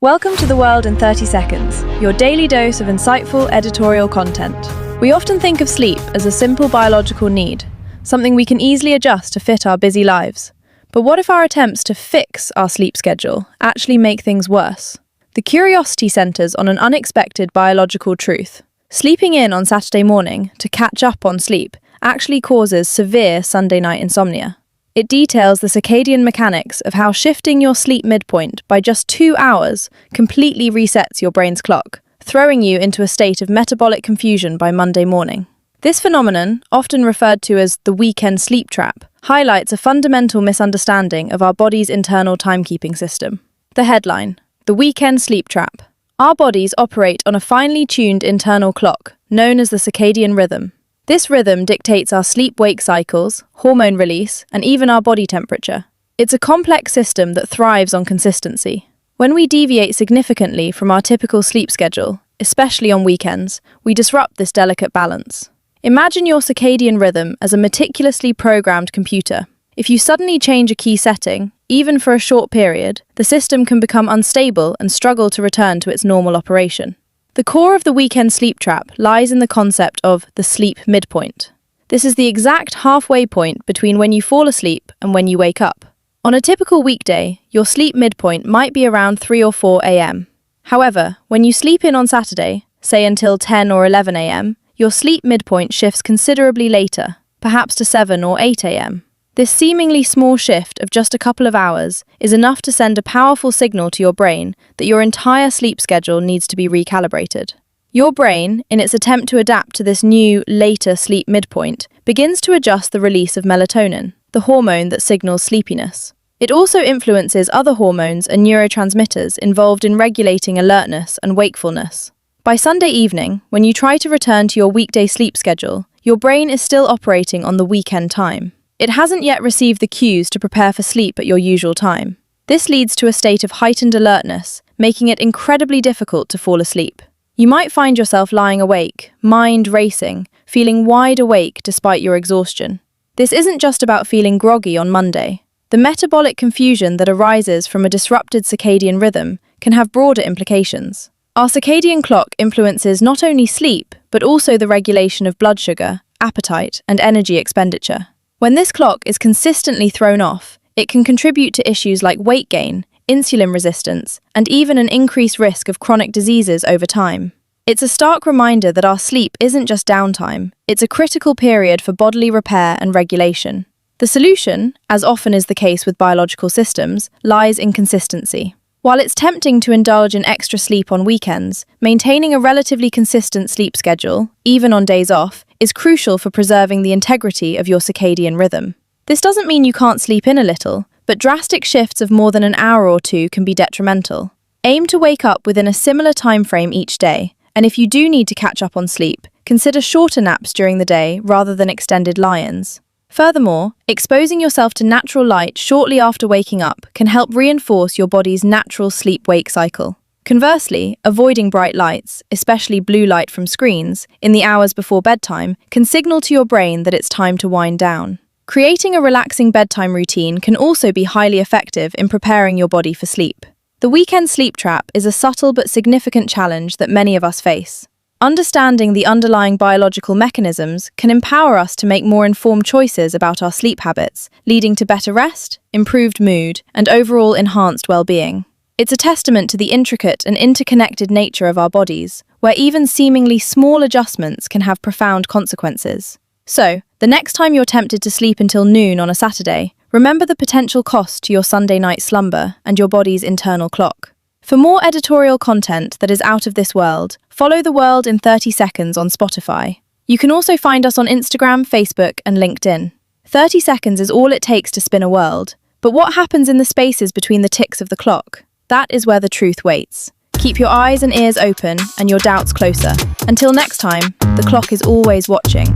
Welcome to The World in 30 Seconds, your daily dose of insightful editorial content. We often think of sleep as a simple biological need, something we can easily adjust to fit our busy lives. But what if our attempts to fix our sleep schedule actually make things worse? The curiosity centers on an unexpected biological truth. Sleeping in on Saturday morning to catch up on sleep actually causes severe Sunday night insomnia. It details the circadian mechanics of how shifting your sleep midpoint by just 2 hours completely resets your brain's clock, throwing you into a state of metabolic confusion by Monday morning. This phenomenon, often referred to as the weekend sleep trap, highlights a fundamental misunderstanding of our body's internal timekeeping system. The headline: The Weekend Sleep Trap. Our bodies operate on a finely tuned internal clock, known as the circadian rhythm. This rhythm dictates our sleep-wake cycles, hormone release, and even our body temperature. It's a complex system that thrives on consistency. When we deviate significantly from our typical sleep schedule, especially on weekends, we disrupt this delicate balance. Imagine your circadian rhythm as a meticulously programmed computer. If you suddenly change a key setting, even for a short period, the system can become unstable and struggle to return to its normal operation. The core of the weekend sleep trap lies in the concept of the sleep midpoint. This is the exact halfway point between when you fall asleep and when you wake up. On a typical weekday, your sleep midpoint might be around 3 or 4 a.m. However, when you sleep in on Saturday, say until 10 or 11 a.m., your sleep midpoint shifts considerably later, perhaps to 7 or 8 a.m. This seemingly small shift of just a couple of hours is enough to send a powerful signal to your brain that your entire sleep schedule needs to be recalibrated. Your brain, in its attempt to adapt to this new, later sleep midpoint, begins to adjust the release of melatonin, the hormone that signals sleepiness. It also influences other hormones and neurotransmitters involved in regulating alertness and wakefulness. By Sunday evening, when you try to return to your weekday sleep schedule, your brain is still operating on the weekend time. It hasn't yet received the cues to prepare for sleep at your usual time. This leads to a state of heightened alertness, making it incredibly difficult to fall asleep. You might find yourself lying awake, mind racing, feeling wide awake despite your exhaustion. This isn't just about feeling groggy on Monday. The metabolic confusion that arises from a disrupted circadian rhythm can have broader implications. Our circadian clock influences not only sleep, but also the regulation of blood sugar, appetite, and energy expenditure. When this clock is consistently thrown off, it can contribute to issues like weight gain, insulin resistance, and even an increased risk of chronic diseases over time. It's a stark reminder that our sleep isn't just downtime, it's a critical period for bodily repair and regulation. The solution, as often is the case with biological systems, lies in consistency. While it's tempting to indulge in extra sleep on weekends, maintaining a relatively consistent sleep schedule, even on days off, is crucial for preserving the integrity of your circadian rhythm. This doesn't mean you can't sleep in a little, but drastic shifts of more than an hour or two can be detrimental. Aim to wake up within a similar time frame each day, and if you do need to catch up on sleep, consider shorter naps during the day rather than extended lie-ins. Furthermore, exposing yourself to natural light shortly after waking up can help reinforce your body's natural sleep-wake cycle. Conversely, avoiding bright lights, especially blue light from screens, in the hours before bedtime can signal to your brain that it's time to wind down. Creating a relaxing bedtime routine can also be highly effective in preparing your body for sleep. The weekend sleep trap is a subtle but significant challenge that many of us face. Understanding the underlying biological mechanisms can empower us to make more informed choices about our sleep habits, leading to better rest, improved mood, and overall enhanced well-being. It's a testament to the intricate and interconnected nature of our bodies, where even seemingly small adjustments can have profound consequences. So, the next time you're tempted to sleep until noon on a Saturday, remember the potential cost to your Sunday night slumber and your body's internal clock. For more editorial content that is out of this world, follow The World in 30 Seconds on Spotify. You can also find us on Instagram, Facebook, and LinkedIn. 30 seconds is all it takes to spin a world, but what happens in the spaces between the ticks of the clock? That is where the truth waits. Keep your eyes and ears open and your doubts closer. Until next time, the clock is always watching.